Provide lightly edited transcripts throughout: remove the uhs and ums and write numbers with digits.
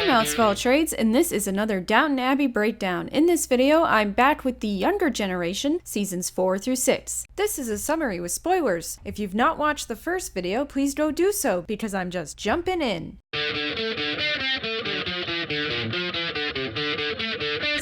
Mouse of all trades, and this is another Downton Abbey breakdown. In this video, I'm back with the younger generation, seasons 4 through 6. This is a summary with spoilers. If you've not watched the first video, please go do so, because I'm just jumping in.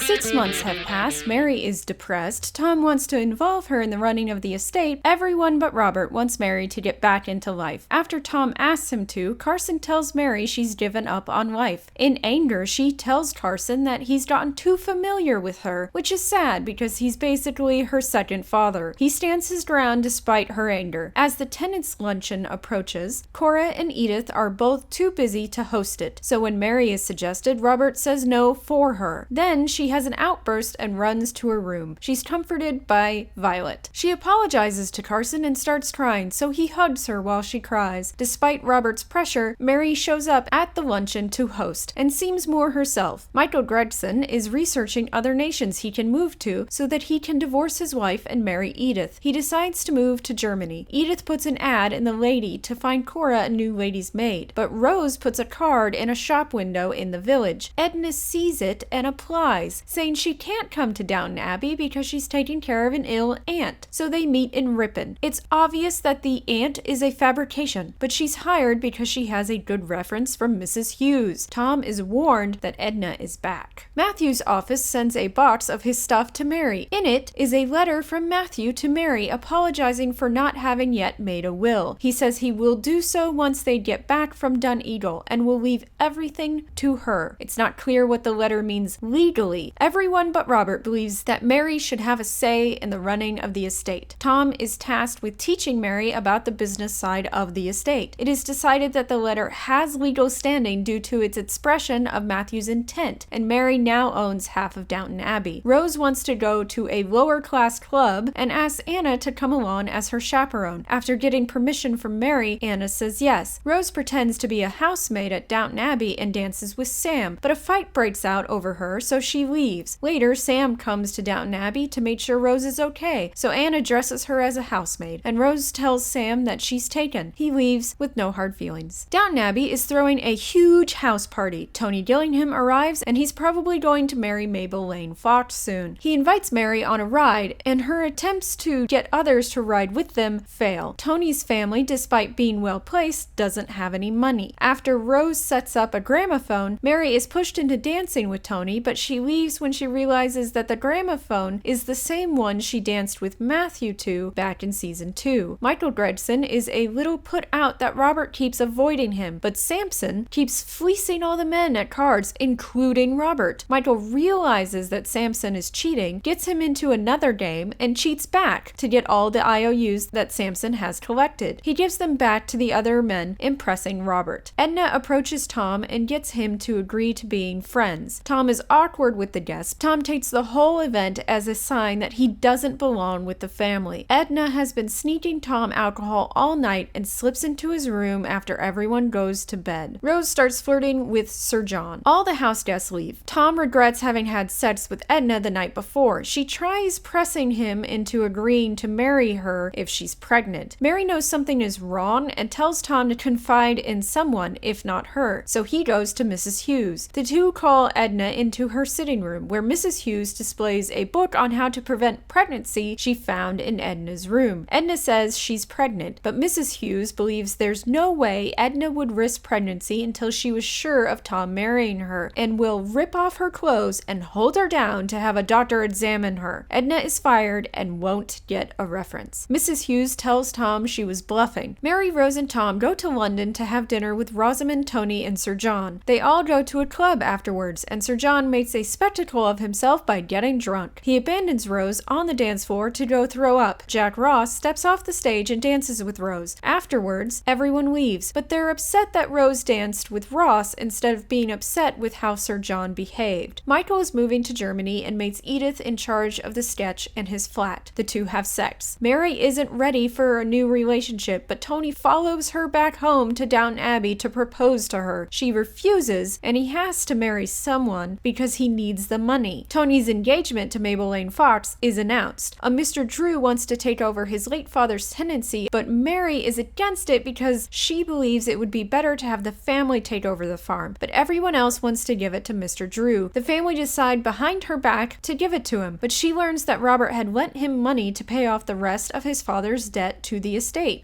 6 months have passed. Mary is depressed. Tom wants to involve her in the running of the estate. Everyone but Robert wants Mary to get back into life. After Tom asks him to, Carson tells Mary she's given up on life. In anger, she tells Carson that he's gotten too familiar with her, which is sad because he's basically her second father. He stands his ground despite her anger. As the tenants' luncheon approaches, Cora and Edith are both too busy to host it, so when Mary is suggested, Robert says no for her. Then she has an outburst and runs to her room. She's comforted by Violet. She apologizes to Carson and starts crying, so he hugs her while she cries. Despite Robert's pressure, Mary shows up at the luncheon to host and seems more herself. Michael Gregson is researching other nations he can move to so that he can divorce his wife and marry Edith. He decides to move to Germany. Edith puts an ad in the Lady to find Cora a new lady's maid, but Rose puts a card in a shop window in the village. Edna sees it and applies, saying she can't come to Downton Abbey because she's taking care of an ill aunt, so they meet in Ripon. It's obvious that the aunt is a fabrication, but she's hired because she has a good reference from Mrs. Hughes. Tom is warned that Edna is back. Matthew's office sends a box of his stuff to Mary. In it is a letter from Matthew to Mary apologizing for not having yet made a will. He says he will do so once they get back from Donegal and will leave everything to her. It's not clear what the letter means legally. Everyone but Robert believes that Mary should have a say in the running of the estate. Tom is tasked with teaching Mary about the business side of the estate. It is decided that the letter has legal standing due to its expression of Matthew's intent, and Mary now owns half of Downton Abbey. Rose wants to go to a lower-class club and asks Anna to come along as her chaperone. After getting permission from Mary, Anna says yes. Rose pretends to be a housemaid at Downton Abbey and dances with Sam, but a fight breaks out over her, so she leaves. Later, Sam comes to Downton Abbey to make sure Rose is okay, so Anna dresses her as a housemaid, and Rose tells Sam that she's taken. He leaves with no hard feelings. Downton Abbey is throwing a huge house party. Tony Gillingham arrives, and he's probably going to marry Mabel Lane Fox soon. He invites Mary on a ride, and her attempts to get others to ride with them fail. Tony's family, despite being well placed, doesn't have any money. After Rose sets up a gramophone, Mary is pushed into dancing with Tony, but she leaves when she realizes that the gramophone is the same one she danced with Matthew to back in season 2. Michael Gregson is a little put out that Robert keeps avoiding him, but Samson keeps fleecing all the men at cards, including Robert. Michael realizes that Samson is cheating, gets him into another game, and cheats back to get all the IOUs that Samson has collected. He gives them back to the other men, impressing Robert. Edna approaches Tom and gets him to agree to being friends. Tom is awkward with the guests. Tom takes the whole event as a sign that he doesn't belong with the family. Edna has been sneaking Tom alcohol all night and slips into his room after everyone goes to bed. Rose starts flirting with Sir John. All the house guests leave. Tom regrets having had sex with Edna the night before. She tries pressing him into agreeing to marry her if she's pregnant. Mary knows something is wrong and tells Tom to confide in someone, if not her, so he goes to Mrs. Hughes. The two call Edna into her sitting room, where Mrs. Hughes displays a book on how to prevent pregnancy she found in Edna's room. Edna says she's pregnant, but Mrs. Hughes believes there's no way Edna would risk pregnancy until she was sure of Tom marrying her, and will rip off her clothes and hold her down to have a doctor examine her. Edna is fired and won't get a reference. Mrs. Hughes tells Tom she was bluffing. Mary, Rose, and Tom go to London to have dinner with Rosamund, Tony, and Sir John. They all go to a club afterwards, and Sir John makes a spectacle of himself by getting drunk. He abandons Rose on the dance floor to go throw up. Jack Ross steps off the stage and dances with Rose. Afterwards, everyone leaves, but they're upset that Rose danced with Ross instead of being upset with how Sir John behaved. Michael is moving to Germany and makes Edith in charge of the sketch and his flat. The two have sex. Mary isn't ready for a new relationship, but Tony follows her back home to Downton Abbey to propose to her. She refuses, and he has to marry someone because he needs the money. Tony's engagement to Mabel Lane Fox is announced. A Mr. Drew wants to take over his late father's tenancy, but Mary is against it because she believes it would be better to have the family take over the farm, but everyone else wants to give it to Mr. Drew. The family decide behind her back to give it to him, but she learns that Robert had lent him money to pay off the rest of his father's debt to the estate.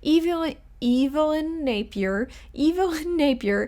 Evelyn Napier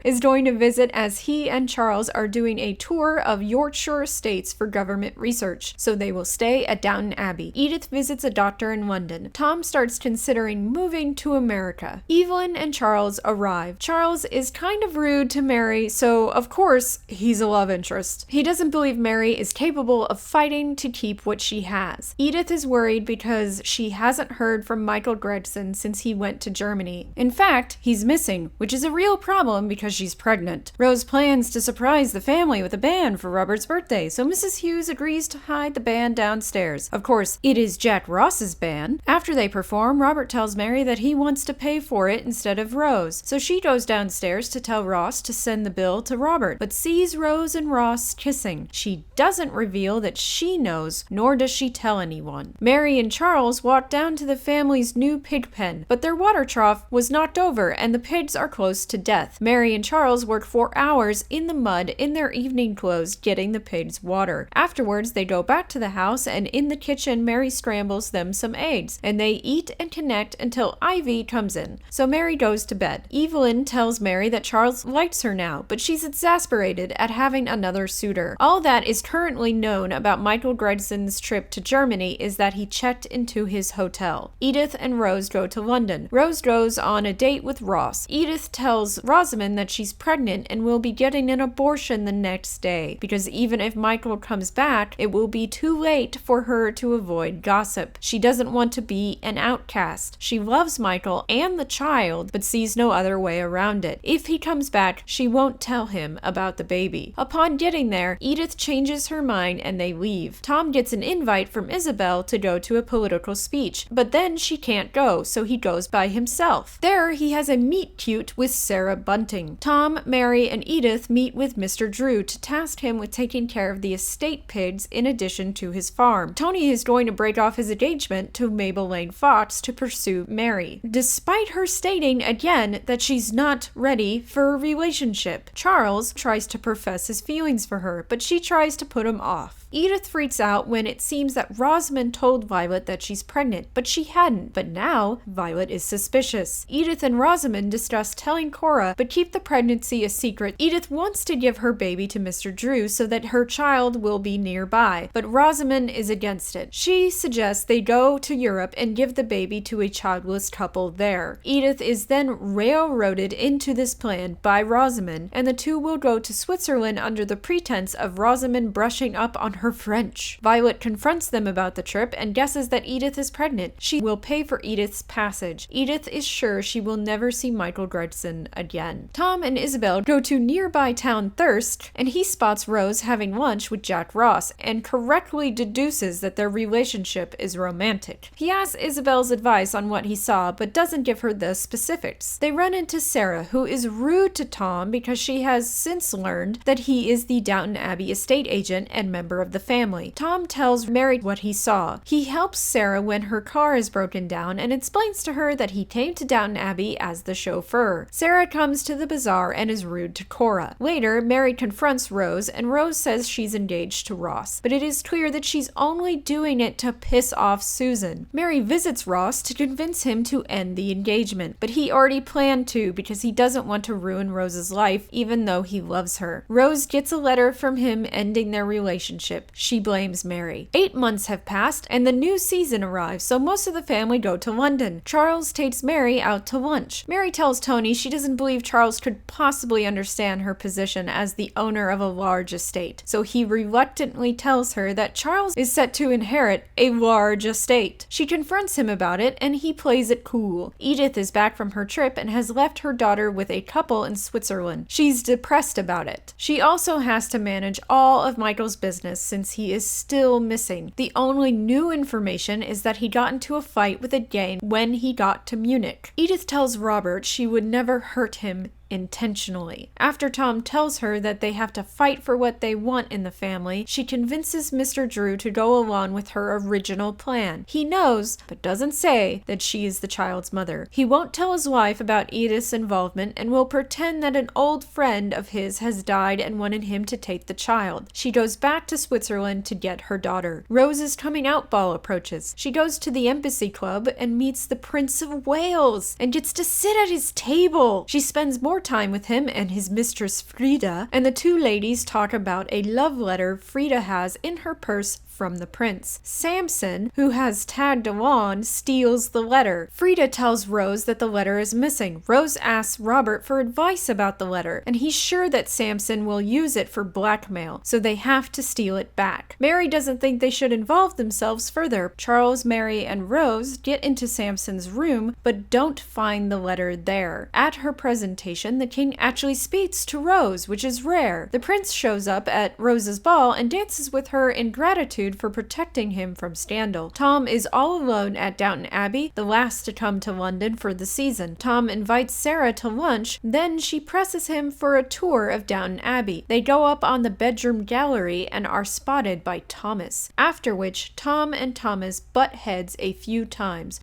is going to visit as he and Charles are doing a tour of Yorkshire estates for government research, so they will stay at Downton Abbey. Edith visits a doctor in London. Tom starts considering moving to America. Evelyn and Charles arrive. Charles is kind of rude to Mary, so of course he's a love interest. He doesn't believe Mary is capable of fighting to keep what she has. Edith is worried because she hasn't heard from Michael Gregson since he went to Germany. In fact, he's missing, which is a real problem because she's pregnant. Rose plans to surprise the family with a band for Robert's birthday, so Mrs. Hughes agrees to hide the band downstairs. Of course, it is Jack Ross's band. After they perform, Robert tells Mary that he wants to pay for it instead of Rose, so she goes downstairs to tell Ross to send the bill to Robert, but sees Rose and Ross kissing. She doesn't reveal that she knows, nor does she tell anyone. Mary and Charles walk down to the family's new pig pen, but their water trough was knocked over and the pigs are close to death. Mary and Charles work for hours in the mud in their evening clothes getting the pigs water. Afterwards, they go back to the house and in the kitchen, Mary scrambles them some eggs and they eat and connect until Ivy comes in. So Mary goes to bed. Evelyn tells Mary that Charles likes her now, but she's exasperated at having another suitor. All that is currently known about Michael Gregson's trip to Germany is that he checked into his hotel. Edith and Rose go to London. Rose goes on a date with Ross. Edith tells Rosamond that she's pregnant and will be getting an abortion the next day, because even if Michael comes back, it will be too late for her to avoid gossip. She doesn't want to be an outcast. She loves Michael and the child, but sees no other way around it. If he comes back, she won't tell him about the baby. Upon getting there, Edith changes her mind and they leave. Tom gets an invite from Isabel to go to a political speech, but then she can't go, so he goes by himself. There, he has a meet cute with Sarah Bunting. Tom, Mary, and Edith meet with Mr. Drew to task him with taking care of the estate pigs in addition to his farm. Tony is going to break off his engagement to Mabel Lane Fox to pursue Mary, despite her stating again that she's not ready for a relationship. Charles tries to profess his feelings for her, but she tries to put him off. Edith freaks out when it seems that Rosamond told Violet that she's pregnant, but she hadn't. But now, Violet is suspicious. Edith and Rosamond discuss telling Cora, but keep the pregnancy a secret. Edith wants to give her baby to Mr. Drew so that her child will be nearby, but Rosamond is against it. She suggests they go to Europe and give the baby to a childless couple there. Edith is then railroaded into this plan by Rosamond, and the two will go to Switzerland under the pretense of Rosamond brushing up on her French. Violet confronts them about the trip and guesses that Edith is pregnant. She will pay for Edith's passage. Edith is sure she will never see Michael Gregson again. Tom and Isabel go to nearby town Thirsk, and he spots Rose having lunch with Jack Ross and correctly deduces that their relationship is romantic. He asks Isabel's advice on what he saw, but doesn't give her the specifics. They run into Sarah, who is rude to Tom because she has since learned that he is the Downton Abbey estate agent and member of the family. Tom tells Mary what he saw. He helps Sarah when her car is broken down and explains to her that he came to Downton Abbey as the chauffeur. Sarah comes to the bazaar and is rude to Cora. Later, Mary confronts Rose, and Rose says she's engaged to Ross, but it is clear that she's only doing it to piss off Susan. Mary visits Ross to convince him to end the engagement, but he already planned to because he doesn't want to ruin Rose's life even though he loves her. Rose gets a letter from him ending their relationship. She blames Mary. 8 months have passed and the new season arrives, so most of the family go to London. Charles takes Mary out to lunch. Mary tells Tony she doesn't believe Charles could possibly understand her position as the owner of a large estate, so he reluctantly tells her that Charles is set to inherit a large estate. She confronts him about it and he plays it cool. Edith is back from her trip and has left her daughter with a couple in Switzerland. She's depressed about it. She also has to manage all of Michael's business since he is still missing. The only new information is that he got into a fight with a gang when he got to Munich. Edith tells Robert she would never hurt him intentionally. After Tom tells her that they have to fight for what they want in the family, she convinces Mr. Drew to go along with her original plan. He knows, but doesn't say, that she is the child's mother. He won't tell his wife about Edith's involvement and will pretend that an old friend of his has died and wanted him to take the child. She goes back to Switzerland to get her daughter. Rose's coming out ball approaches. She goes to the embassy club and meets the Prince of Wales and gets to sit at his table. She spends more time with him and his mistress Frida, and the two ladies talk about a love letter Frida has in her purse from the prince. Samson, who has tagged along, steals the letter. Frida tells Rose that the letter is missing. Rose asks Robert for advice about the letter, and he's sure that Samson will use it for blackmail, so they have to steal it back. Mary doesn't think they should involve themselves further. Charles, Mary, and Rose get into Samson's room, but don't find the letter there. At her presentation, the king actually speaks to Rose, which is rare. The prince shows up at Rose's ball and dances with her in gratitude for protecting him from scandal. Tom is all alone at Downton Abbey, the last to come to London for the season. Tom invites Sarah to lunch, then she presses him for a tour of Downton Abbey. They go up on the bedroom gallery and are spotted by Thomas, after which Tom and Thomas butt heads a few times.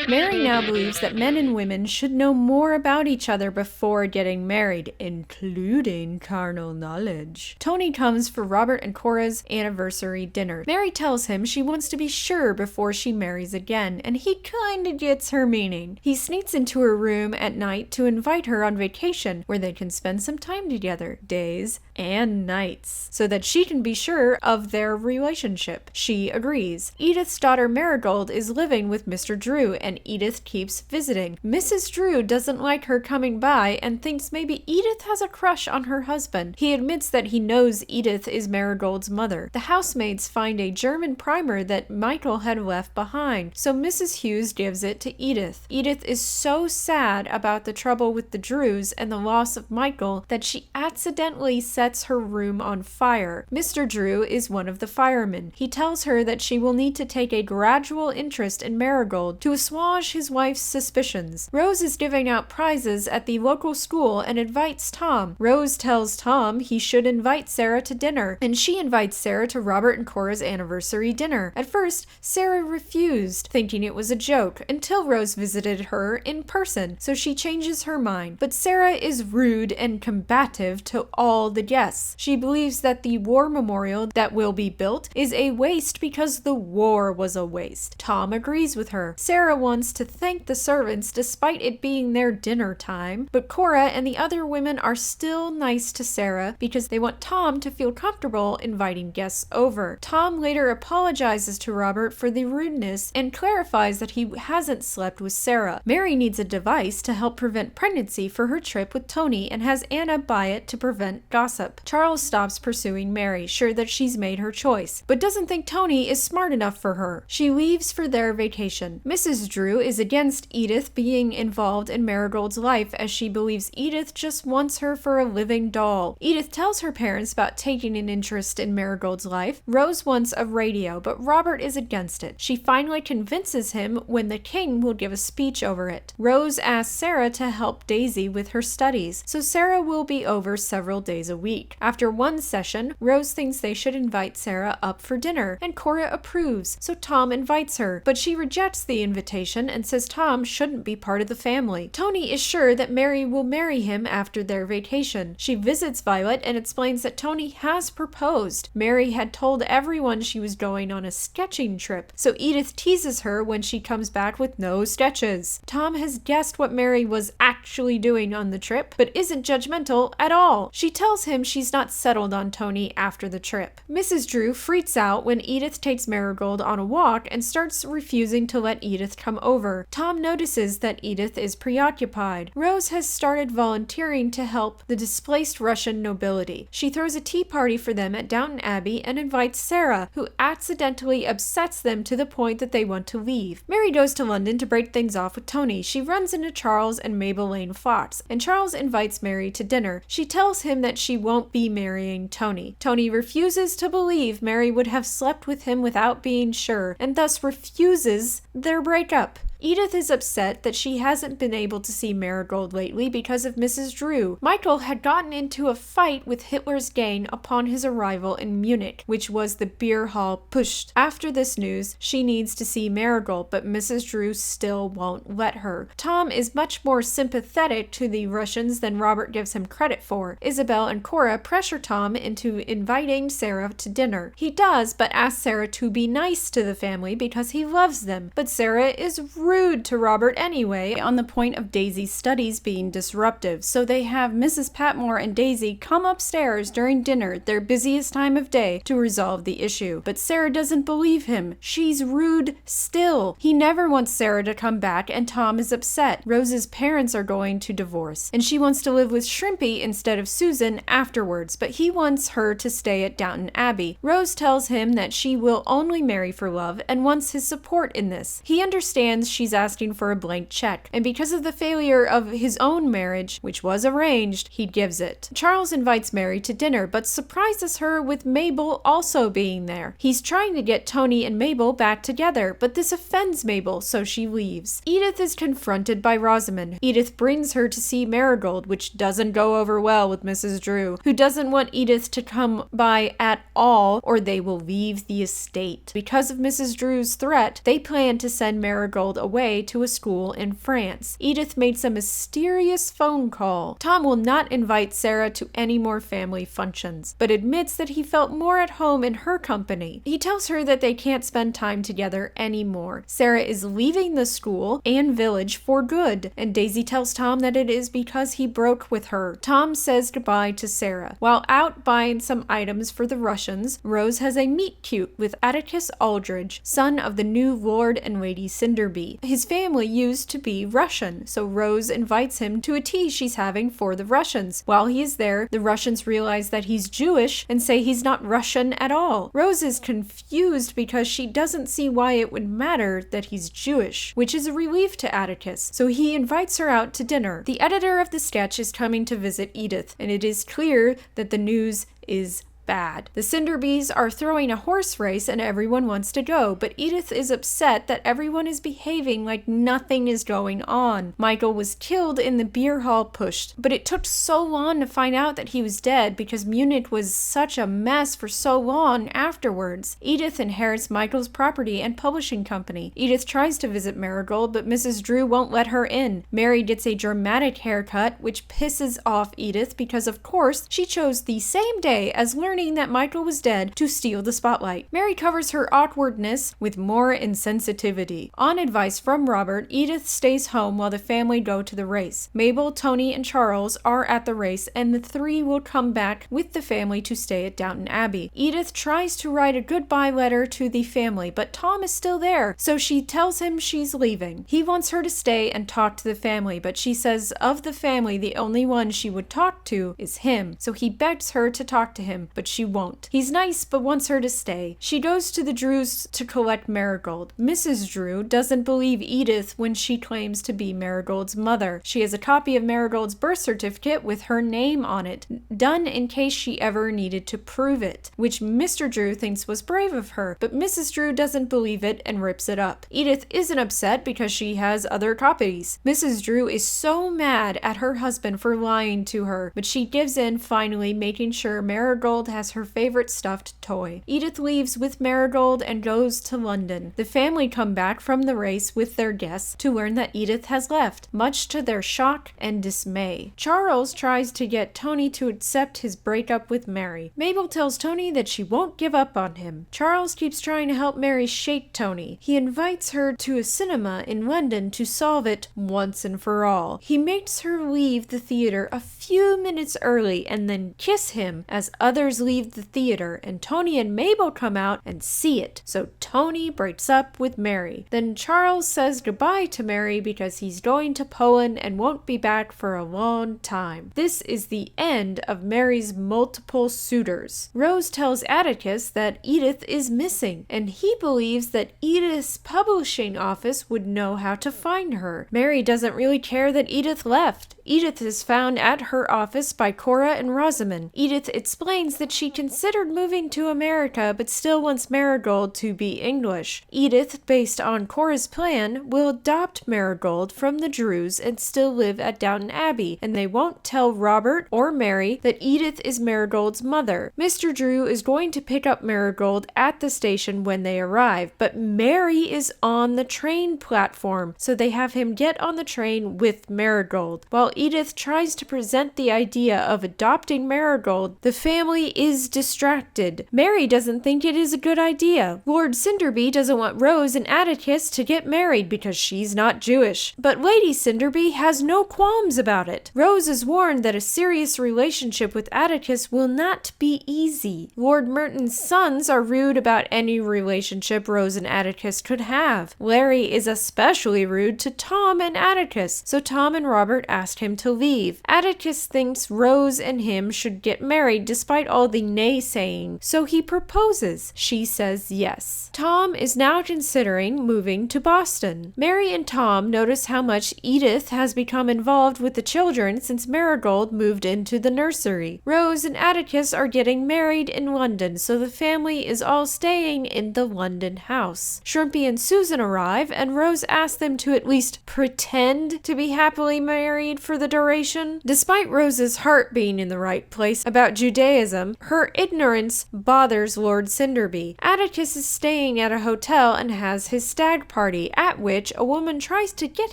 Mary now believes that men and women should know more about each other before getting married, including carnal knowledge. Tony comes for Robert and Cora's anniversary dinner. Mary tells him she wants to be sure before she marries again, and he kinda gets her meaning. He sneaks into her room at night to invite her on vacation, where they can spend some time together, days and nights, so that she can be sure of their relationship. She agrees. Edith's daughter Marigold is living with Mr. Drew, and Edith keeps visiting. Mrs. Drew doesn't like her coming by and thinks maybe Edith has a crush on her husband. He admits that he knows Edith is Marigold's mother. The housemaids find a German primer that Michael had left behind, so Mrs. Hughes gives it to Edith. Edith is so sad about the trouble with the Drews and the loss of Michael that she accidentally sets her room on fire. Mr. Drew is one of the firemen. He tells her that she will need to take a gradual interest in Marigold to assuage his wife's suspicions. Rose is giving out prizes at the local school and invites Tom. Rose tells Tom he should invite Sarah to dinner, and she invites Sarah to Robert and Cora's anniversary dinner. At first, Sarah refused, thinking it was a joke, until Rose visited her in person, so she changes her mind. But Sarah is rude and combative to all the guests. She believes that the war memorial that will be built is a waste because the war was a waste. Tom agrees with her. Sarah wants to thank the servants despite it being their dinner time, but Cora and the other women are still nice to Sarah because they want Tom to feel comfortable inviting guests over. Tom later apologizes to Robert for the rudeness and clarifies that he hasn't slept with Sarah. Mary needs a device to help prevent pregnancy for her trip with Tony and has Anna buy it to prevent gossip. Charles stops pursuing Mary, sure that she's made her choice, but doesn't think Tony is smart enough for her. She leaves for their vacation. Mrs. Drew is against Edith being involved in Marigold's life as she believes Edith just wants her for a living doll. Edith tells her parents about taking an interest in Marigold's life. Rose wants a radio, but Robert is against it. She finally convinces him when the king will give a speech over it. Rose asks Sarah to help Daisy with her studies, so Sarah will be over several days a week. After one session, Rose thinks they should invite Sarah up for dinner, and Cora approves, so Tom invites her, but she rejects the invitation and says Tom shouldn't be part of the family. Tony is sure that Mary will marry him after their vacation. She visits Violet and explains that Tony has proposed. Mary had told everyone she was going on a sketching trip, so Edith teases her when she comes back with no sketches. Tom has guessed what Mary was actually doing on the trip, but isn't judgmental at all. She tells him she's not settled on Tony after the trip. Mrs. Drew freaks out when Edith takes Marigold on a walk and starts refusing to let Edith come over. Tom notices that Edith is preoccupied. Rose has started volunteering to help the displaced Russian nobility. She throws a tea party for them at Downton Abbey and invites Sarah, who accidentally upsets them to the point that they want to leave. Mary goes to London to break things off with Tony. She runs into Charles and Mabel Lane Fox, and Charles invites Mary to dinner. She tells him that she won't be marrying Tony. Tony refuses to believe Mary would have slept with him without being sure, and thus refuses their breakup. Edith is upset that she hasn't been able to see Marigold lately because of Mrs. Drew. Michael had gotten into a fight with Hitler's gang upon his arrival in Munich, which was the beer hall pushed. After this news, she needs to see Marigold, but Mrs. Drew still won't let her. Tom is much more sympathetic to the Russians than Robert gives him credit for. Isabel and Cora pressure Tom into inviting Sarah to dinner. He does, but asks Sarah to be nice to the family because he loves them. But Sarah is rude to Robert anyway, on the point of Daisy's studies being disruptive, so they have Mrs. Patmore and Daisy come upstairs during dinner, their busiest time of day, to resolve the issue. But Sarah doesn't believe him. She's rude still. He never wants Sarah to come back, and Tom is upset. Rose's parents are going to divorce, and she wants to live with Shrimpy instead of Susan afterwards, but he wants her to stay at Downton Abbey. Rose tells him that she will only marry for love and wants his support in this. He understands she's asking for a blank check, and because of the failure of his own marriage, which was arranged, he gives it. Charles invites Mary to dinner, but surprises her with Mabel also being there. He's trying to get Tony and Mabel back together, but this offends Mabel, so she leaves. Edith is confronted by Rosamond. Edith brings her to see Marigold, which doesn't go over well with Mrs. Drew, who doesn't want Edith to come by at all, or they will leave the estate. Because of Mrs. Drew's threat, they plan to send Marigold away to a school in France. Edith makes a mysterious phone call. Tom will not invite Sarah to any more family functions, but admits that he felt more at home in her company. He tells her that they can't spend time together anymore. Sarah is leaving the school and village for good, and Daisy tells Tom that it is because he broke with her. Tom says goodbye to Sarah. While out buying some items for the Russians, Rose has a meet-cute with Atticus Aldridge, son of the new Lord and Lady Cinderby. His family used to be Russian, so Rose invites him to a tea she's having for the Russians. While he is there, the Russians realize that he's Jewish and say he's not Russian at all. Rose is confused because she doesn't see why it would matter that he's Jewish, which is a relief to Atticus, so he invites her out to dinner. The editor of the sketch is coming to visit Edith, and it is clear that the news is bad. The Cinderbys are throwing a horse race and everyone wants to go, but Edith is upset that everyone is behaving like nothing is going on. Michael was killed in the beer hall pushed, but it took so long to find out that he was dead because Munich was such a mess for so long afterwards. Edith inherits Michael's property and publishing company. Edith tries to visit Marigold, but Mrs. Drew won't let her in. Mary gets a dramatic haircut, which pisses off Edith because, of course, she chose the same day as learning that Michael was dead to steal the spotlight. Mary covers her awkwardness with more insensitivity. On advice from Robert, Edith stays home while the family go to the race. Mabel, Tony, and Charles are at the race, and the three will come back with the family to stay at Downton Abbey. Edith tries to write a goodbye letter to the family, but Tom is still there, so she tells him she's leaving. He wants her to stay and talk to the family, but she says of the family, the only one she would talk to is him, so he begs her to talk to him, but she won't. He's nice, but wants her to stay. She goes to the Drews to collect Marigold. Mrs. Drew doesn't believe Edith when she claims to be Marigold's mother. She has a copy of Marigold's birth certificate with her name on it, done in case she ever needed to prove it, which Mr. Drew thinks was brave of her, but Mrs. Drew doesn't believe it and rips it up. Edith isn't upset because she has other copies. Mrs. Drew is so mad at her husband for lying to her, but she gives in finally, making sure Marigold has her favorite stuffed toy. Edith leaves with Marigold and goes to London. The family come back from the race with their guests to learn that Edith has left, much to their shock and dismay. Charles tries to get Tony to accept his breakup with Mary. Mabel tells Tony that she won't give up on him. Charles keeps trying to help Mary shake Tony. He invites her to a cinema in London to solve it once and for all. He makes her leave the theater a few minutes early and then kiss him as others leave the theater, and Tony and Mabel come out and see it. So Tony breaks up with Mary. Then Charles says goodbye to Mary because he's going to Poland and won't be back for a long time. This is the end of Mary's multiple suitors. Rose tells Atticus that Edith is missing, and he believes that Edith's publishing office would know how to find her. Mary doesn't really care that Edith left. Edith is found at her office by Cora and Rosamond. Edith explains that that she considered moving to America but still wants Marigold to be English. Edith, based on Cora's plan, will adopt Marigold from the Drews and still live at Downton Abbey, and they won't tell Robert or Mary that Edith is Marigold's mother. Mr. Drew is going to pick up Marigold at the station when they arrive, but Mary is on the train platform, so they have him get on the train with Marigold. While Edith tries to present the idea of adopting Marigold, the family is distracted. Mary doesn't think it is a good idea. Lord Cinderby doesn't want Rose and Atticus to get married because she's not Jewish. But Lady Cinderby has no qualms about it. Rose is warned that a serious relationship with Atticus will not be easy. Lord Merton's sons are rude about any relationship Rose and Atticus could have. Larry is especially rude to Tom and Atticus, so Tom and Robert asked him to leave. Atticus thinks Rose and him should get married despite all the naysaying, so he proposes. She says yes. Tom is now considering moving to Boston. Mary and Tom notice how much Edith has become involved with the children since Marigold moved into the nursery. Rose and Atticus are getting married in London, so the family is all staying in the London house. Shrimpy and Susan arrive, and Rose asks them to at least pretend to be happily married for the duration. Despite Rose's heart being in the right place about Judaism, her ignorance bothers Lord Cinderby. Atticus is staying at a hotel and has his stag party, at which a woman tries to get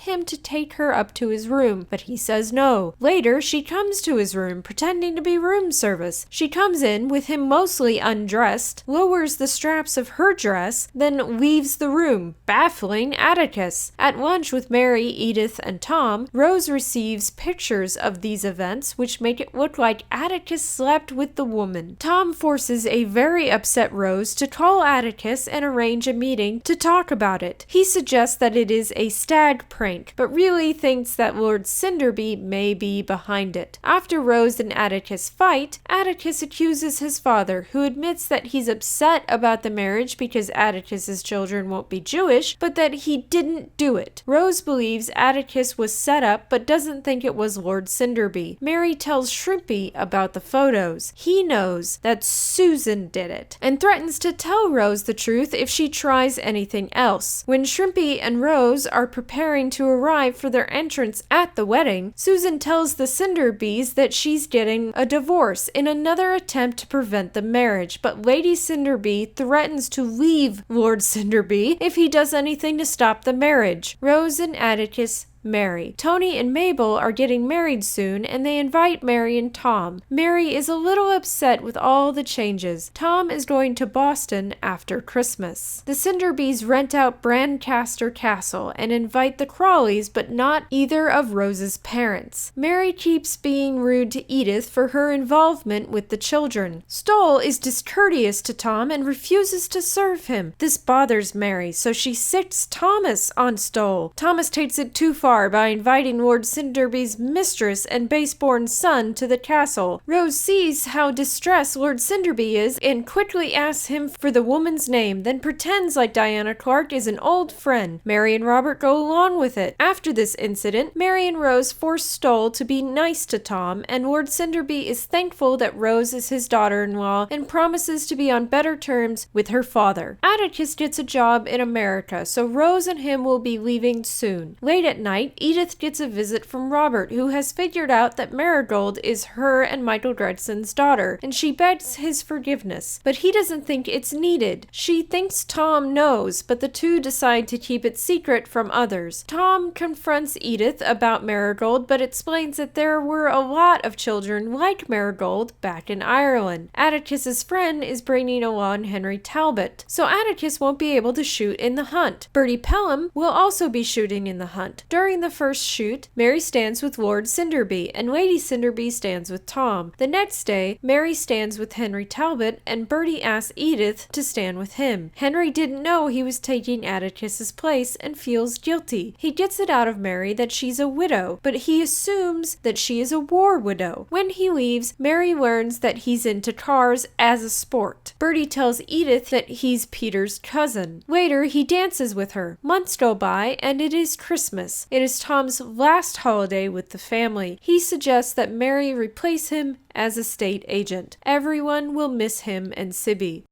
him to take her up to his room, but he says no. Later, she comes to his room, pretending to be room service. She comes in with him mostly undressed, lowers the straps of her dress, then leaves the room, baffling Atticus. At lunch with Mary, Edith, and Tom, Rose receives pictures of these events, which make it look like Atticus slept with the woman. Tom forces a very upset Rose to call Atticus and arrange a meeting to talk about it. He suggests that it is a stag prank, but really thinks that Lord Cinderby may be behind it. After Rose and Atticus fight, Atticus accuses his father, who admits that he's upset about the marriage because Atticus's children won't be Jewish, but that he didn't do it. Rose believes Atticus was set up, but doesn't think it was Lord Cinderby. Mary tells Shrimpy about the photos. He knows that Susan did it, and threatens to tell Rose the truth if she tries anything else. When Shrimpy and Rose are preparing to arrive for their entrance at the wedding, Susan tells the Cinderbys that she's getting a divorce in another attempt to prevent the marriage, but Lady Cinderby threatens to leave Lord Cinderby if he does anything to stop the marriage. Rose and Atticus marry. Tony and Mabel are getting married soon, and they invite Mary and Tom. Mary is a little upset with all the changes. Tom is going to Boston after Christmas. The Cinderbys rent out Brancaster Castle and invite the Crawleys, but not either of Rose's parents. Mary keeps being rude to Edith for her involvement with the children. Stoll is discourteous to Tom and refuses to serve him. This bothers Mary, so she sicks Thomas on Stoll. Thomas takes it too far by inviting Lord Cinderby's mistress and base-born son to the castle. Rose sees how distressed Lord Cinderby is and quickly asks him for the woman's name, then pretends like Diana Clark is an old friend. Mary and Robert go along with it. After this incident, Mary and Rose force Stoll to be nice to Tom, and Lord Cinderby is thankful that Rose is his daughter-in-law and promises to be on better terms with her father. Atticus gets a job in America, so Rose and him will be leaving soon. Late at night, Edith gets a visit from Robert, who has figured out that Marigold is her and Michael Gregson's daughter, and she begs his forgiveness, but he doesn't think it's needed. She thinks Tom knows, but the two decide to keep it secret from others. Tom confronts Edith about Marigold, but explains that there were a lot of children like Marigold back in Ireland. Atticus's friend is bringing along Henry Talbot, so Atticus won't be able to shoot in the hunt. Bertie Pelham will also be shooting in the hunt. During the first shoot, Mary stands with Lord Cinderby, and Lady Cinderby stands with Tom. The next day, Mary stands with Henry Talbot, and Bertie asks Edith to stand with him. Henry didn't know he was taking Atticus's place and feels guilty. He gets it out of Mary that she's a widow, but he assumes that she is a war widow. When he leaves, Mary learns that he's into cars as a sport. Bertie tells Edith that he's Peter's cousin. Later, he dances with her. Months go by, and it is Christmas. It is Tom's last holiday with the family. He suggests that Mary replace him as a state agent. Everyone will miss him and Sibby.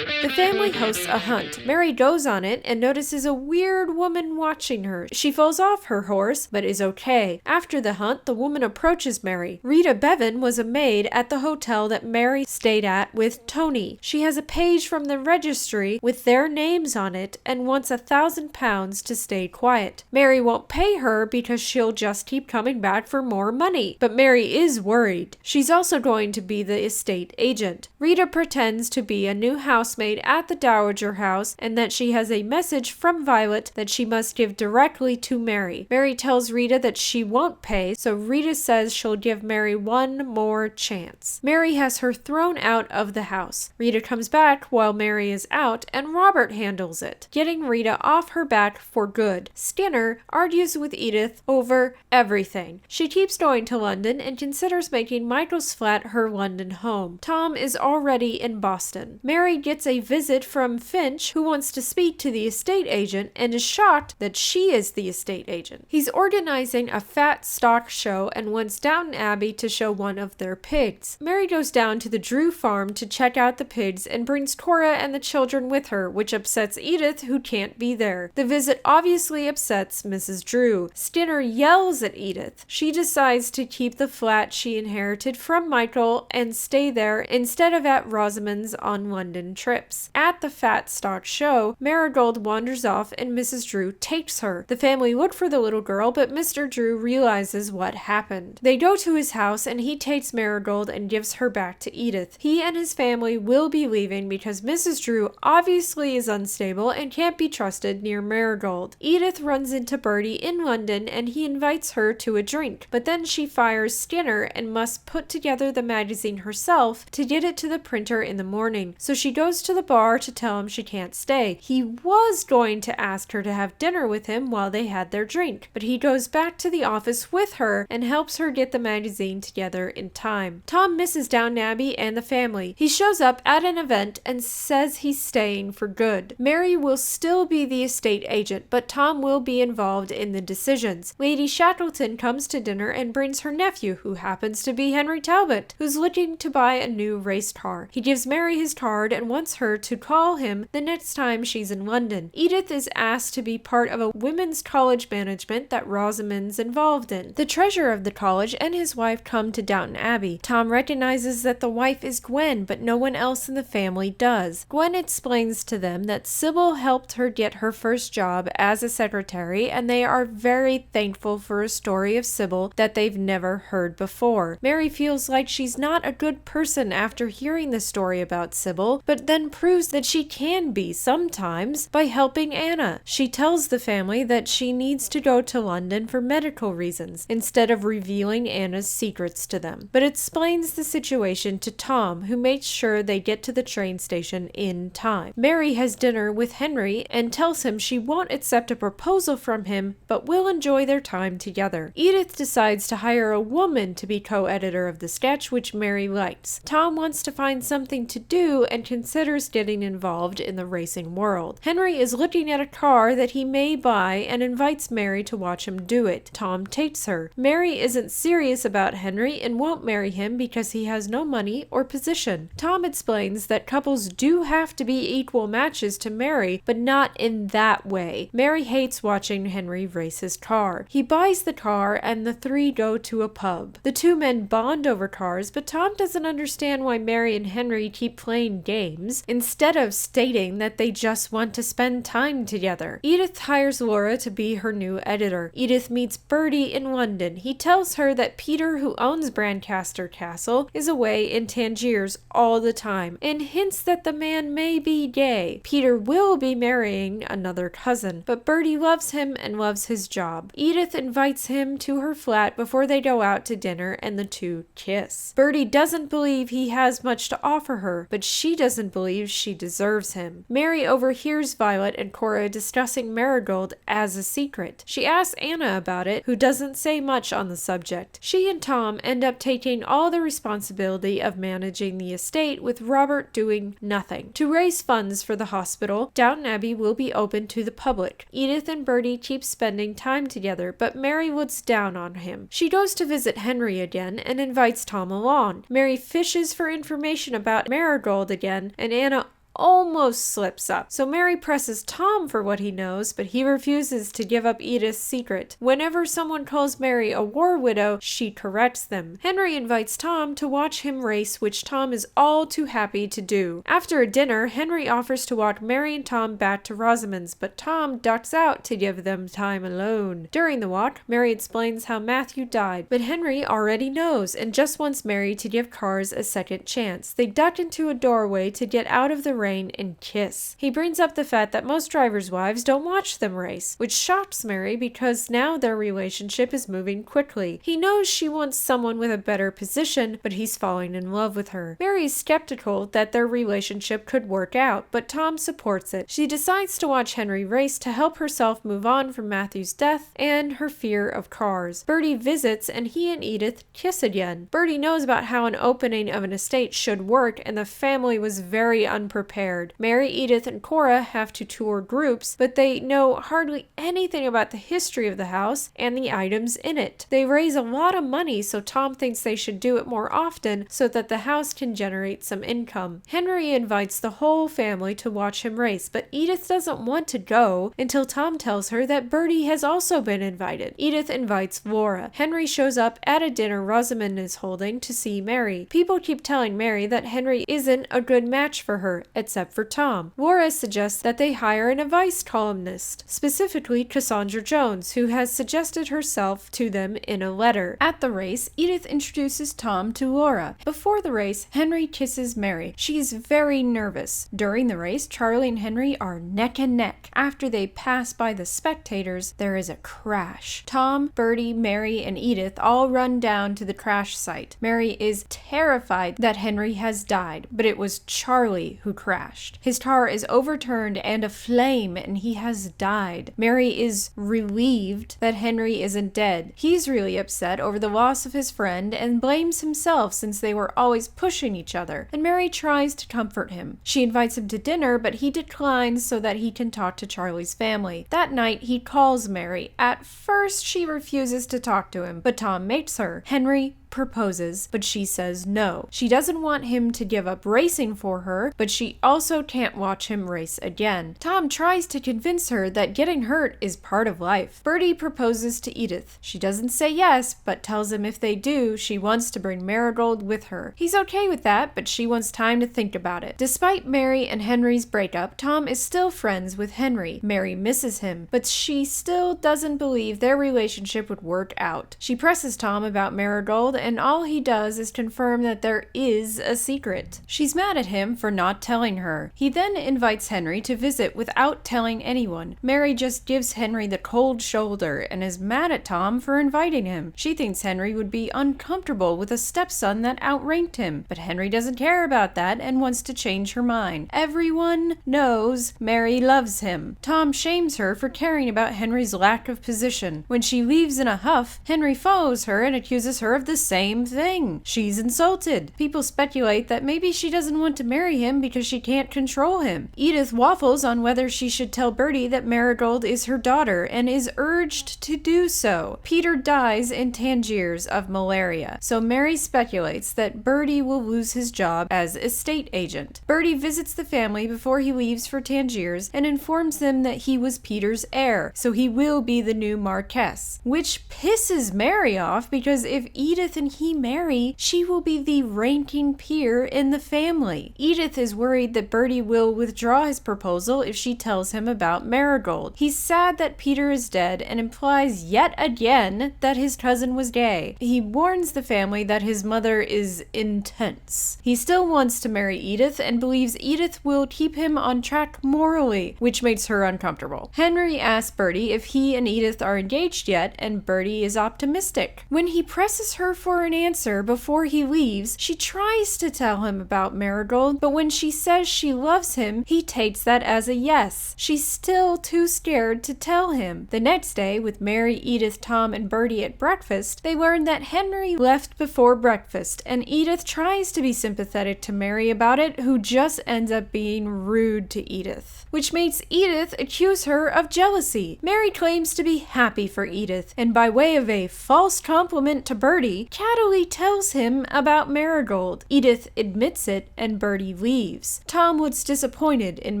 The family hosts a hunt. Mary goes on it and notices a weird woman watching her. She falls off her horse, but is okay. After the hunt, the woman approaches Mary. Rita Bevan was a maid at the hotel that Mary stayed at with Tony. She has a page from the registry with their names on it and wants £1,000 to stay quiet. Mary won't pay her because she'll just keep coming back for more money. But Mary is worried. She's also going to be the estate agent. Rita pretends to be a new housemaid at the Dowager House and that she has a message from Violet that she must give directly to Mary. Mary tells Rita that she won't pay, so Rita says she'll give Mary one more chance. Mary has her thrown out of the house. Rita comes back while Mary is out and Robert handles it, getting Rita off her back for good. Skinner argues with Edith over everything. She keeps going to London and considers making Michael's flat her London home. Tom is already in Boston. Mary gets a visit from Finch, who wants to speak to the estate agent and is shocked that she is the estate agent. He's organizing a fat stock show and wants Downton Abbey to show one of their pigs. Mary goes down to the Drew farm to check out the pigs and brings Cora and the children with her, which upsets Edith, who can't be there. The visit obviously upsets Mrs. Drew. Skinner yells at Edith. She decides to keep the flat she inherited from Michael and stay there instead of at Rosamond's on London trips. At the fat stock show, Marigold wanders off and Mrs. Drew takes her. The family look for the little girl, but Mr. Drew realizes what happened. They go to his house and he takes Marigold and gives her back to Edith. He and his family will be leaving because Mrs. Drew obviously is unstable and can't be trusted near Marigold. Edith runs into Bertie in London and he invites her to a drink, but then she fires Skinner and must put together the magazine herself to get it to the printer in the morning. So she goes to the bar to tell him she can't stay. He was going to ask her to have dinner with him while they had their drink, but he goes back to the office with her and helps her get the magazine together in time. Tom misses Downton Abbey and the family. He shows up at an event and says he's staying for good. Mary will still be the estate agent, but Tom will be involved in the decisions. Lady Shackleton comes to dinner and brings her nephew, who happens to be Henry Talbot, who's looking to buy a new race car. He gives Mary his card and wants her to call him the next time she's in London. Edith is asked to be part of a women's college management that Rosamond's involved in. The treasurer of the college and his wife come to Downton Abbey. Tom recognizes that the wife is Gwen, but no one else in the family does. Gwen explains to them that Sybil helped her get her first job as a secretary, and they are very thankful for a story of Sybil that they've never heard before. Mary feels like she's not a good person after hearing the story about Sybil, but then proves that she can be sometimes by helping Anna. She tells the family that she needs to go to London for medical reasons instead of revealing Anna's secrets to them, but explains the situation to Tom, who makes sure they get to the train station in time. Mary has dinner with Henry and tells him she won't accept a proposal from him, but will enjoy their time together. Edith decides to hire a woman to be co-editor of the sketch, which Mary likes. Tom wants to find something to do and considers getting involved in the racing world. Henry is looking at a car that he may buy and invites Mary to watch him do it. Tom takes her. Mary isn't serious about Henry and won't marry him because he has no money or position. Tom explains that couples do have to be equal matches to marry, but not in that way. Mary hates watching Henry race his car. He buys the car and the three go to a pub. The two men bond over cars, but Tom doesn't understand why Mary and Henry keep playing games instead of stating that they just want to spend time together. Edith hires Laura to be her new editor. Edith meets Bertie in London. He tells her that Peter, who owns Brancaster Castle, is away in Tangiers all the time and hints that the man may be gay. Peter will be marrying another cousin, but Bertie loves him and loves his job. Edith invites him to her flat before they go out to dinner and the two kiss. Bertie doesn't believe he has much to offer her, but she doesn't believe believes she deserves him. Mary overhears Violet and Cora discussing Marigold as a secret. She asks Anna about it, who doesn't say much on the subject. She and Tom end up taking all the responsibility of managing the estate, with Robert doing nothing. To raise funds for the hospital, Downton Abbey will be open to the public. Edith and Bertie keep spending time together, but Mary looks down on him. She goes to visit Henry again and invites Tom along. Mary fishes for information about Marigold again, and Anna almost slips up. So Mary presses Tom for what he knows, but he refuses to give up Edith's secret. Whenever someone calls Mary a war widow, she corrects them. Henry invites Tom to watch him race, which Tom is all too happy to do. After a dinner, Henry offers to walk Mary and Tom back to Rosamond's, but Tom ducks out to give them time alone. During the walk, Mary explains how Matthew died, but Henry already knows and just wants Mary to give Cars a second chance. They duck into a doorway to get out of the rain and kiss. He brings up the fact that most drivers' wives don't watch them race, which shocks Mary because now their relationship is moving quickly. He knows she wants someone with a better position, but he's falling in love with her. Mary is skeptical that their relationship could work out, but Tom supports it. She decides to watch Henry race to help herself move on from Matthew's death and her fear of cars. Bertie visits and he and Edith kiss again. Bertie knows about how an opening of an estate should work, and the family was very unprepared. Mary, Edith, and Cora have to tour groups, but they know hardly anything about the history of the house and the items in it. They raise a lot of money, so Tom thinks they should do it more often so that the house can generate some income. Henry invites the whole family to watch him race, but Edith doesn't want to go until Tom tells her that Bertie has also been invited. Edith invites Laura. Henry shows up at a dinner Rosamond is holding to see Mary. People keep telling Mary that Henry isn't a good match for her, except for Tom. Laura suggests that they hire an advice columnist, specifically Cassandra Jones, who has suggested herself to them in a letter. At the race, Edith introduces Tom to Laura. Before the race, Henry kisses Mary. She is very nervous. During the race, Charlie and Henry are neck and neck. After they pass by the spectators, there is a crash. Tom, Bertie, Mary, and Edith all run down to the crash site. Mary is terrified that Henry has died, but it was Charlie who crashed. His car is overturned and aflame, and he has died. Mary is relieved that Henry isn't dead. He's really upset over the loss of his friend and blames himself since they were always pushing each other, and Mary tries to comfort him. She invites him to dinner, but he declines so that he can talk to Charlie's family. That night, he calls Mary. At first, she refuses to talk to him, but Tom makes her. Henry proposes, but she says no. She doesn't want him to give up racing for her, but she also can't watch him race again. Tom tries to convince her that getting hurt is part of life. Bertie proposes to Edith. She doesn't say yes, but tells him if they do, she wants to bring Marigold with her. He's okay with that, but she wants time to think about it. Despite Mary and Henry's breakup, Tom is still friends with Henry. Mary misses him, but she still doesn't believe their relationship would work out. She presses Tom about Marigold, and all he does is confirm that there is a secret. She's mad at him for not telling her. He then invites Henry to visit without telling anyone. Mary just gives Henry the cold shoulder and is mad at Tom for inviting him. She thinks Henry would be uncomfortable with a stepson that outranked him, but Henry doesn't care about that and wants to change her mind. Everyone knows Mary loves him. Tom shames her for caring about Henry's lack of position. When she leaves in a huff, Henry follows her and accuses her of the same thing. She's insulted. People speculate that maybe she doesn't want to marry him because she can't control him. Edith waffles on whether she should tell Bertie that Marigold is her daughter and is urged to do so. Peter dies in Tangiers of malaria, so Mary speculates that Bertie will lose his job as estate agent. Bertie visits the family before he leaves for Tangiers and informs them that he was Peter's heir, so he will be the new Marquess, which pisses Mary off because if Edith and he marry, she will be the ranking peer in the family. Edith is worried that Bertie will withdraw his proposal if she tells him about Marigold. He's sad that Peter is dead and implies yet again that his cousin was gay. He warns the family that his mother is intense. He still wants to marry Edith and believes Edith will keep him on track morally, which makes her uncomfortable. Henry asks Bertie if he and Edith are engaged yet, and Bertie is optimistic. When he presses her for for an answer before he leaves, she tries to tell him about Marigold, but when she says she loves him, he takes that as a yes. She's still too scared to tell him. The next day, with Mary, Edith, Tom, and Bertie at breakfast, they learn that Henry left before breakfast, and Edith tries to be sympathetic to Mary about it, who just ends up being rude to Edith, which makes Edith accuse her of jealousy. Mary claims to be happy for Edith, and by way of a false compliment to Bertie, cattily tells him about Marigold. Edith admits it, and Bertie leaves. Tom looks disappointed in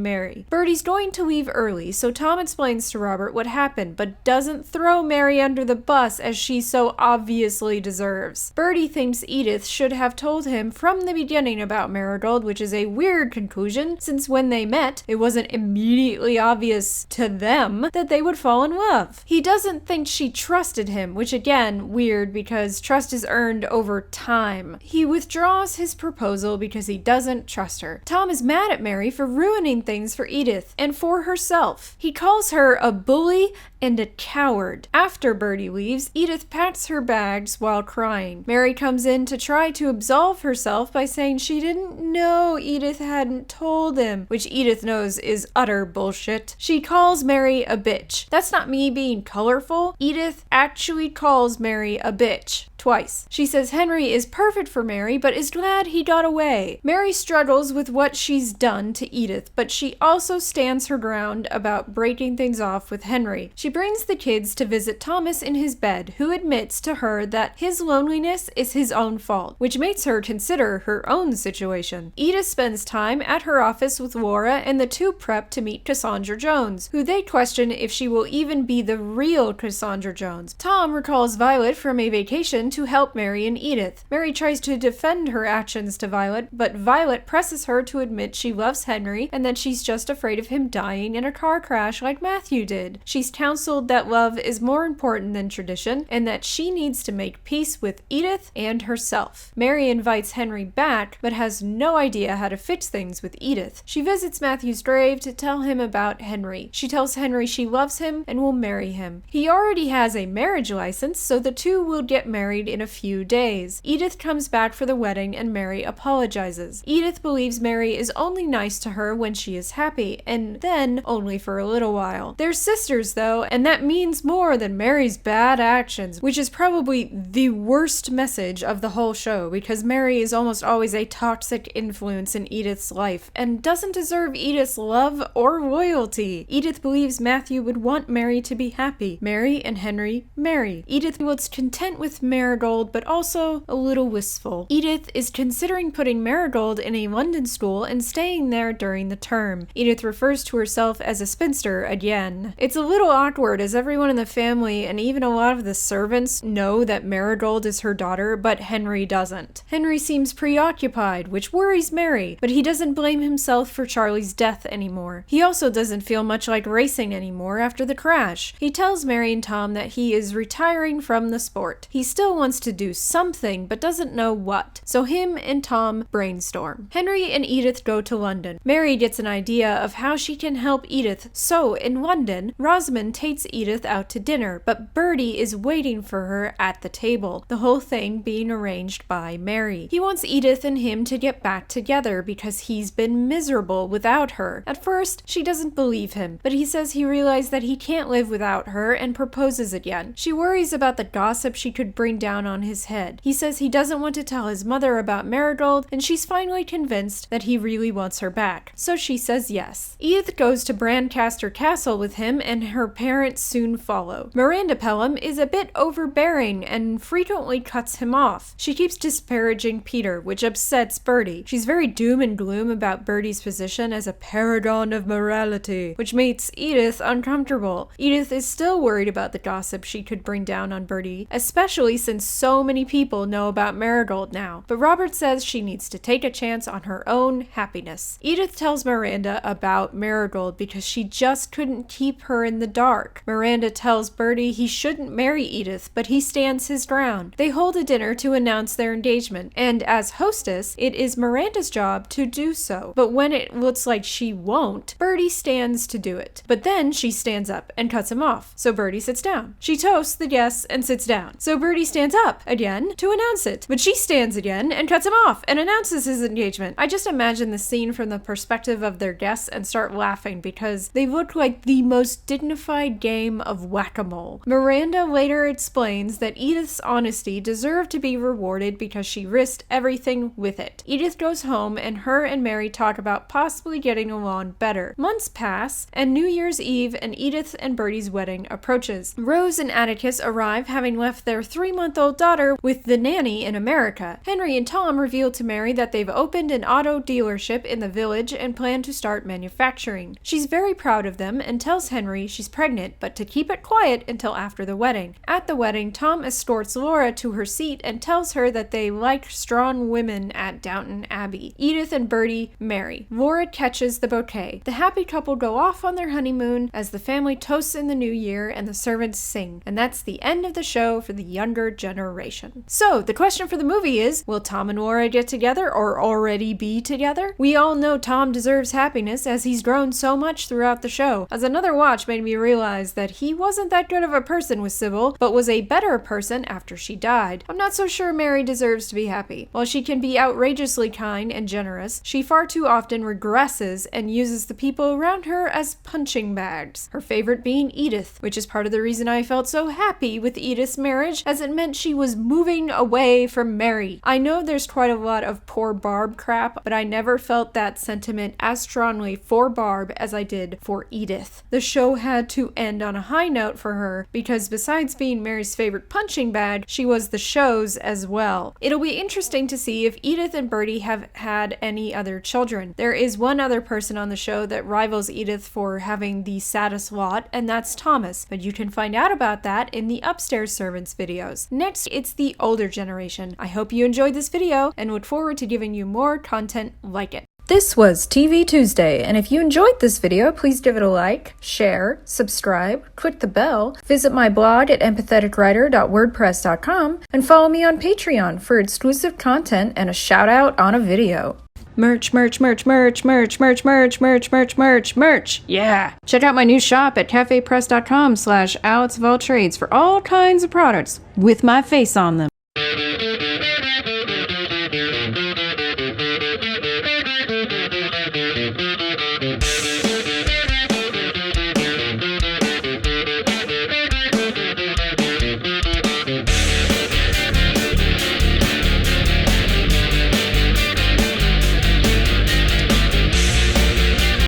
Mary. Bertie's going to leave early, so Tom explains to Robert what happened, but doesn't throw Mary under the bus as she so obviously deserves. Bertie thinks Edith should have told him from the beginning about Marigold, which is a weird conclusion, since when they met, it wasn't immediately obvious to them that they would fall in love. He doesn't think she trusted him, which again, weird because trust is earned over time. He withdraws his proposal because he doesn't trust her. Tom is mad at Mary for ruining things for Edith and for herself. He calls her a bully and a coward. After Bertie leaves, Edith packs her bags while crying. Mary comes in to try to absolve herself by saying she didn't know Edith hadn't told him, which Edith knows is utter bullshit. She calls Mary a bitch. That's not me being colorful. Edith actually calls Mary a bitch. Twice. She says Henry is perfect for Mary, but is glad he got away. Mary struggles with what she's done to Edith, but she also stands her ground about breaking things off with Henry. She brings the kids to visit Thomas in his bed, who admits to her that his loneliness is his own fault, which makes her consider her own situation. Edith spends time at her office with Laura, and the two prep to meet Cassandra Jones, who they question if she will even be the real Cassandra Jones. Tom recalls Violet from a vacation to help Mary and Edith. Mary tries to defend her actions to Violet, but Violet presses her to admit she loves Henry and that she's just afraid of him dying in a car crash like Matthew did. She's counseled that love is more important than tradition and that she needs to make peace with Edith and herself. Mary invites Henry back, but has no idea how to fix things with Edith. She visits Matthew's grave to tell him about Henry. She tells Henry she loves him and will marry him. He already has a marriage license, so the two will get married in a few days. Edith comes back for the wedding and Mary apologizes. Edith believes Mary is only nice to her when she is happy, and then only for a little while. They're sisters though, and that means more than Mary's bad actions, which is probably the worst message of the whole show, because Mary is almost always a toxic influence in Edith's life and doesn't deserve Edith's love or loyalty. Edith believes Matthew would want Mary to be happy. Mary and Henry marry. Edith was content with Marigold, but also a little wistful. Edith is considering putting Marigold in a London school and staying there during the term. Edith refers to herself as a spinster again. It's a little awkward as everyone in the family and even a lot of the servants know that Marigold is her daughter, but Henry doesn't. Henry seems preoccupied, which worries Mary, but he doesn't blame himself for Charlie's death anymore. He also doesn't feel much like racing anymore after the crash. He tells Mary and Tom that he is retiring from the sport. He still wants to do something, but doesn't know what. So him and Tom brainstorm. Henry and Edith go to London. Mary gets an idea of how she can help Edith, so in London, Rosamond takes Edith out to dinner, but Bertie is waiting for her at the table, the whole thing being arranged by Mary. He wants Edith and him to get back together because he's been miserable without her. At first, she doesn't believe him, but he says he realized that he can't live without her and proposes again. She worries about the gossip she could bring down on his head. He says he doesn't want to tell his mother about Marigold, and she's finally convinced that he really wants her back. So she says yes. Edith goes to Brancaster Castle with him, and her parents soon follow. Miranda Pelham is a bit overbearing and frequently cuts him off. She keeps disparaging Peter, which upsets Bertie. She's very doom and gloom about Bertie's position as a paragon of morality, which makes Edith uncomfortable. Edith is still worried about the gossip she could bring down on Bertie, especially since so many people know about Marigold now. But Robert says she needs to take a chance on her own happiness. Edith tells Miranda about Marigold because she just couldn't keep her in the dark. Miranda tells Bertie he shouldn't marry Edith, but he stands his ground. They hold a dinner to announce their engagement, and as hostess, it is Miranda's job to do so. But when it looks like she won't, Bertie stands to do it. But then she stands up and cuts him off, so Bertie sits down. She toasts the guests and sits down. So Bertie stands stands up again to announce it. But she stands again and cuts him off and announces his engagement. I just imagine the scene from the perspective of their guests and start laughing because they look like the most dignified game of whack-a-mole. Miranda later explains that Edith's honesty deserved to be rewarded because she risked everything with it. Edith goes home and her and Mary talk about possibly getting along better. Months pass and New Year's Eve and Edith and Bertie's wedding approaches. Rose and Atticus arrive having left their 3-month-old daughter with the nanny in America. Henry and Tom reveal to Mary that they've opened an auto dealership in the village and plan to start manufacturing. She's very proud of them and tells Henry she's pregnant, but to keep it quiet until after the wedding. At the wedding, Tom escorts Laura to her seat and tells her that they like strong women at Downton Abbey. Edith and Bertie marry. Laura catches the bouquet. The happy couple go off on their honeymoon as the family toasts in the new year and the servants sing. And that's the end of the show for the younger generation. So, the question for the movie is, will Tom and Laura get together or already be together? We all know Tom deserves happiness as he's grown so much throughout the show. As another watch made me realize that he wasn't that good of a person with Sybil, but was a better person after she died. I'm not so sure Mary deserves to be happy. While she can be outrageously kind and generous, she far too often regresses and uses the people around her as punching bags. Her favorite being Edith, which is part of the reason I felt so happy with Edith's marriage, as it meant she was moving away from Mary. I know there's quite a lot of poor Barb crap, but I never felt that sentiment as strongly for Barb as I did for Edith. The show had to end on a high note for her because besides being Mary's favorite punching bag, she was the show's as well. It'll be interesting to see if Edith and Bertie have had any other children. There is one other person on the show that rivals Edith for having the saddest lot, and that's Thomas, but you can find out about that in the Upstairs Servants videos. Next, it's the older generation. I hope you enjoyed this video and look forward to giving you more content like it. This was TV Tuesday, and if you enjoyed this video, please give it a like, share, subscribe, click the bell, visit my blog at empatheticwriter.wordpress.com, and follow me on Patreon for exclusive content and a shout out on a video. Merch, merch, merch, merch, merch, merch, merch, merch, merch, merch, merch. Yeah! Check out my new shop at cafepress.com/AlexofAllTrades for all kinds of products with my face on them.